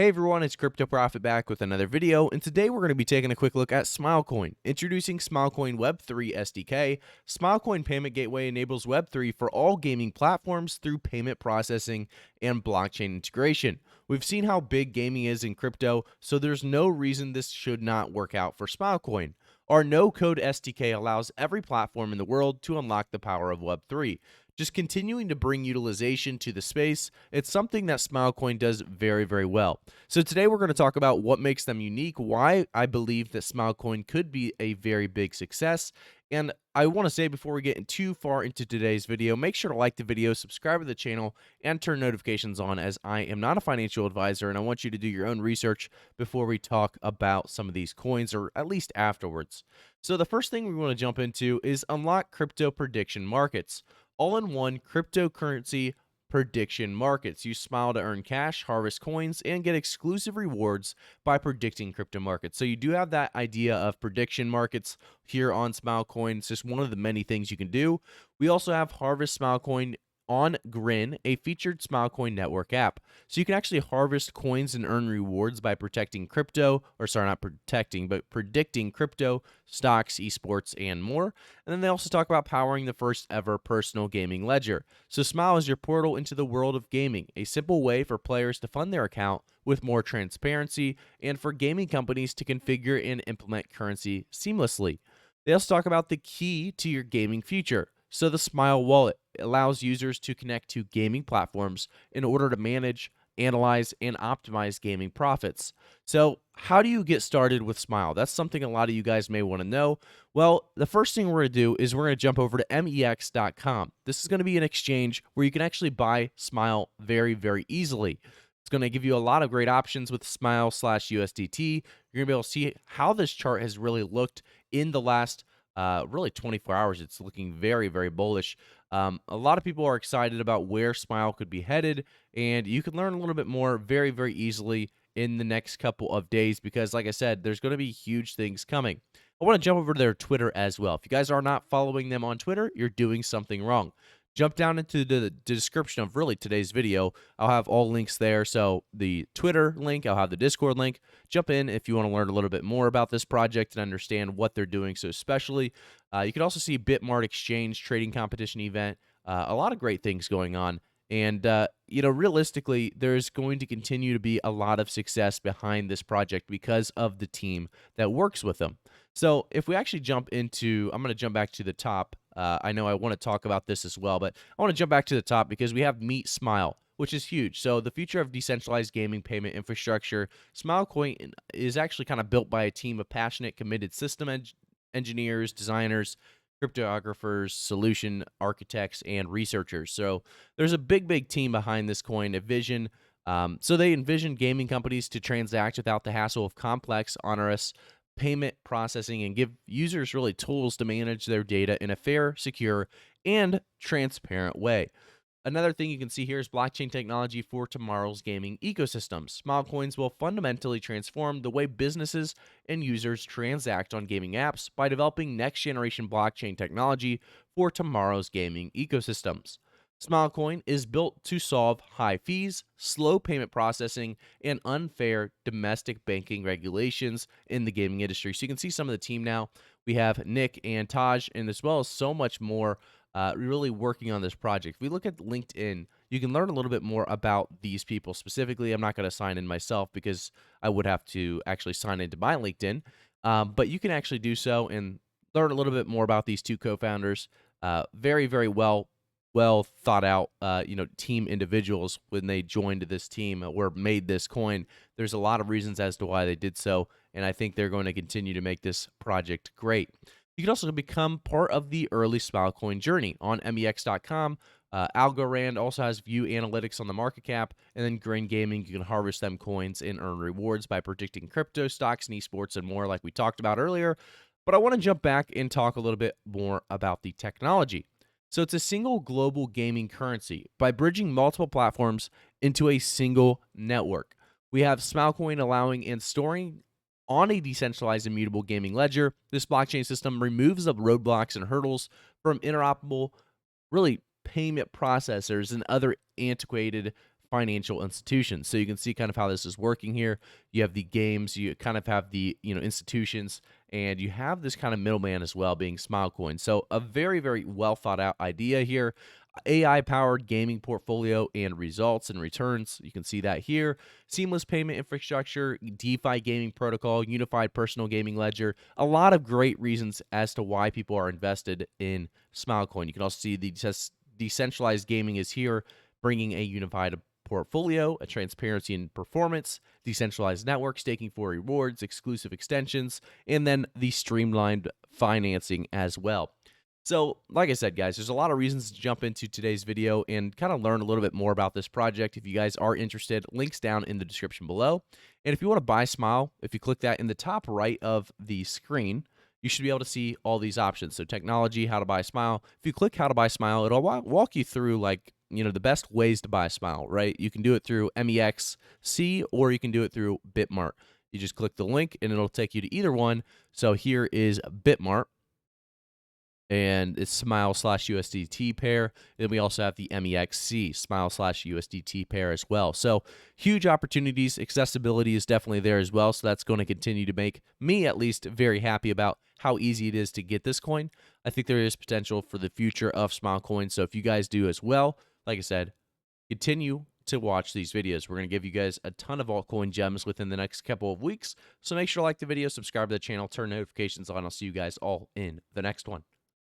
Hey everyone, it's Crypto Profit back with another video, and today we're going to be taking a quick look at Smilecoin. Introducing Smilecoin Web3 SDK, Smilecoin Payment Gateway enables Web3 for all gaming platforms through payment processing and blockchain integration. We've seen how big gaming is in crypto, so there's no reason this should not work out for Smilecoin. Our no-code SDK allows every platform in the world to unlock the power of Web3. Just continuing to bring utilization to the space, it's something that Smilecoin does very, very well. So today we're going to talk about what makes them unique, why I believe that Smilecoin could be a very big success. And I want to say before we get too far into today's video, make sure to like the video, subscribe to the channel, and turn notifications on, as I am not a financial advisor and I want you to do your own research before we talk about some of these coins, or at least afterwards. So the first thing we want to jump into is unlock crypto prediction markets. All-in-one cryptocurrency prediction markets. Use Smile to earn cash, harvest coins, and get exclusive rewards by predicting crypto markets. So you do have that idea of prediction markets here on Smilecoin. It's just one of the many things you can do. We also have Harvest Smilecoin on Grin, a featured Smilecoin network app. So you can actually harvest coins and earn rewards by protecting crypto, or sorry, not protecting, but predicting crypto, stocks, esports, and more. And then they also talk about powering the first ever personal gaming ledger. So Smile is your portal into the world of gaming, a simple way for players to fund their account with more transparency, and for gaming companies to configure and implement currency seamlessly. They also talk about the key to your gaming future. So the Smile wallet allows users to connect to gaming platforms in order to manage, analyze, and optimize gaming profits. So how do you get started with Smile? That's something a lot of you guys may want to know. Well, the first thing we're going to do is we're going to jump over to mex.com. This is going to be an exchange where you can actually buy Smile very, very easily. It's going to give you a lot of great options with Smile/USDT. You're going to be able to see how this chart has really looked in the last really 24 hours. It's looking very, very bullish. A lot of people are excited about where Smile could be headed, and you can learn a little bit more very, very easily in the next couple of days because, like I said, there's going to be huge things coming. I want to jump over to their Twitter as well. If you guys are not following them on Twitter, you're doing something wrong. Jump down into the description of really today's video. I'll have all links there. So the Twitter link, I'll have the Discord link. Jump in if you want to learn a little bit more about this project and understand what they're doing so especially. You can also see Bitmart Exchange trading competition event. A lot of great things going on. And, realistically, there's going to continue to be a lot of success behind this project because of the team that works with them. So if we actually jump into, I'm going to jump back to the top. I know I want to talk about this as well, but I want to jump back to the top because we have Meet Smile, which is huge. So the future of decentralized gaming payment infrastructure, Smilecoin is actually kind of built by a team of passionate, committed system engineers, designers, cryptographers, solution architects, and researchers. So there's a big, big team behind this coin, a vision. So they envision gaming companies to transact without the hassle of complex, onerous payment processing and give users really tools to manage their data in a fair, secure, and transparent way. Another thing you can see here is blockchain technology for tomorrow's gaming ecosystems. Smilecoins will fundamentally transform the way businesses and users transact on gaming apps by developing next-generation blockchain technology for tomorrow's gaming ecosystems. Smilecoin is built to solve high fees, slow payment processing, and unfair domestic banking regulations in the gaming industry. So you can see some of the team now. We have Nick and Taj, and as well as so much more really working on this project. If we look at LinkedIn, you can learn a little bit more about these people specifically. I'm not going to sign in myself because I would have to actually sign into my LinkedIn, but you can actually do so and learn a little bit more about these two co-founders. Very, very well thought out, team individuals when they joined this team or made this coin. There's a lot of reasons as to why they did so, and I think they're going to continue to make this project great. You can also become part of the early Smilecoin journey on mex.com. Algorand also has view analytics on the market cap, and then Grain Gaming, you can harvest them coins and earn rewards by predicting crypto, stocks, and esports, and more like we talked about earlier. But I want to jump back and talk a little bit more about the technology. So it's a single global gaming currency by bridging multiple platforms into a single network. We have Smilecoin allowing and storing on a decentralized immutable gaming ledger. This blockchain system removes the roadblocks and hurdles from interoperable, really, payment processors and other antiquated financial institutions. So you can see kind of how this is working here. You have the games, you kind of have the, institutions, and you have this kind of middleman as well being Smilecoin. So a very, very well thought out idea here. AI powered gaming portfolio and results and returns. You can see that here. Seamless payment infrastructure, DeFi gaming protocol, unified personal gaming ledger. A lot of great reasons as to why people are invested in Smilecoin. You can also see the decentralized gaming is here, bringing a unified portfolio, a transparency in performance, decentralized network, staking for rewards, exclusive extensions, and then the streamlined financing as well. So, like I said, guys, there's a lot of reasons to jump into today's video and kind of learn a little bit more about this project. If you guys are interested, links down in the description below. And if you want to buy Smile, if you click that in the top right of the screen, you should be able to see all these options. So technology, how to buy Smile. If you click how to buy Smile, it'll walk you through the best ways to buy Smile, right? You can do it through MEXC or you can do it through Bitmart. You just click the link and it'll take you to either one. So here is Bitmart, and it's Smile/USDT pair. Then we also have the MEXC Smile/USDT pair as well. So huge opportunities. Accessibility is definitely there as well. So that's going to continue to make me at least very happy about how easy it is to get this coin. I think there is potential for the future of Smilecoin. So if you guys do as well, like I said, continue to watch these videos. We're going to give you guys a ton of altcoin gems within the next couple of weeks. So make sure to like the video, subscribe to the channel, turn notifications on. I'll see you guys all in the next one.